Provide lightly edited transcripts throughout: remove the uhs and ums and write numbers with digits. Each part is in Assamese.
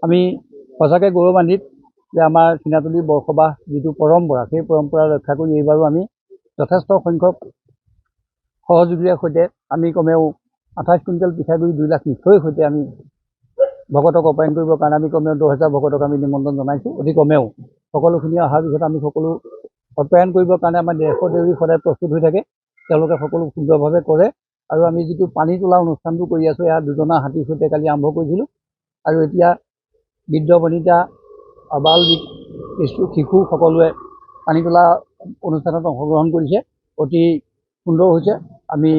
আমি সঁচাকৈ গৌৰৱান্বিত যে আমাৰ চিনাতলী বৰসবাহ যিটো পৰম্পৰা, সেই পৰম্পৰা ৰক্ষা কৰি এইবাৰো আমি যথেষ্ট সংখ্যক সহযোগীৰ সৈতে আমি কমেও 28 কুইণ্টেল পিঠাগুড়ি 2 লাখ মিঠৈৰ সৈতে আমি ভকতক আপ্যায়ন কৰিবৰ কাৰণে আমি কমেও 10,000 ভকতক আমি নিমন্ত্ৰণ জনাইছোঁ। অতি কমেও সকলোখিনি অহাৰ পিছত আমি সকলো আপ্যায়ন কৰিবৰ কাৰণে আমাৰ দেশদেউৰী সদায় প্ৰস্তুত হৈ থাকে। তেওঁলোকে সকলো সুন্দৰভাৱে কৰে আৰু আমি যিটো পানী তোলা অনুষ্ঠানটো কৰি আছোঁ, এয়া দুজনা হাতীৰ সৈতে কালি আৰম্ভ কৰিছিলোঁ আৰু এতিয়া বৃদ্ধ বনিতা আবাল শিশু সকলোৱে পানী তোলা অনুষ্ঠানত অংশগ্ৰহণ কৰিছে। অতি সুন্দৰ হৈছে। আমি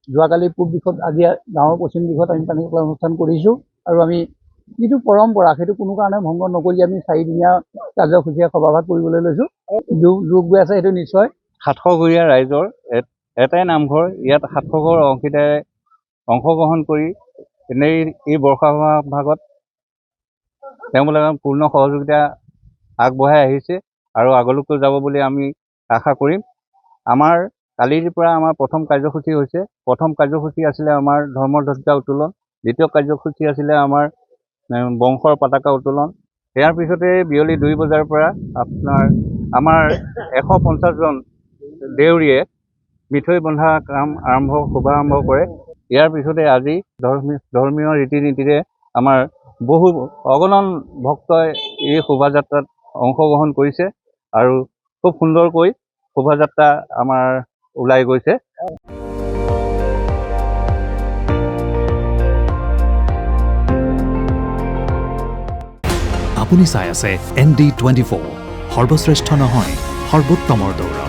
যোৱাকালি পূব দিশত, আজি গাঁৱৰ পশ্চিম দিশত আমি পানী তোলা অনুষ্ঠান কৰিছোঁ আৰু আমি যিটো পৰম্পৰা সেইটো কোনো কাৰণে ভংগ নকৰি আমি 4দিনীয়া কাৰ্যসূচীৰে সভাভাগ কৰিবলৈ লৈছোঁ। যোগ গৈ আছে সেইটো নিশ্চয়। 700ঘৰীয়া ৰাইজৰ এটাই নামঘৰ, ইয়াত 700 ঘৰ অংশীদাৰে অংশগ্ৰহণ কৰি এই বৰসবাহভাগত তেওঁলোকে পূৰ্ণ সহযোগিতা আগবঢ়াই আহিছে আৰু আগলৈকো যাব বুলি আমি আশা কৰিম। আমাৰ কালিৰ পৰা আমাৰ প্ৰথম কাৰ্যসূচী হৈছে। প্ৰথম কাৰ্যসূচী আছিলে আমাৰ ধৰ্মৰ ধ্বজা উত্তোলন, দ্বিতীয় কাৰ্যসূচী আছিলে আমাৰ বংশৰ পতাকা উত্তোলন। ইয়াৰ পিছতে বিয়লি 2 বজাৰ পৰা আমাৰ 150জন দেউৰীয়ে মিঠৈ বন্ধা কাম শুভাৰম্ভ কৰে। ইয়াৰ পিছতে আজি ধৰ্মীয় ৰীতি নীতিৰে আমাৰ বহু অগণন ভক্তই এই শোভাযাত্ৰাত অংশগ্ৰহণ কৰিছে আৰু খুব সুন্দৰকৈ শোভাযাত্ৰা আমাৰ ওলাই গৈছে। আপুনি চাই আছে ND24, সৰ্বশ্ৰেষ্ঠ নহয় সৰ্বোত্তমৰ দৌৰ।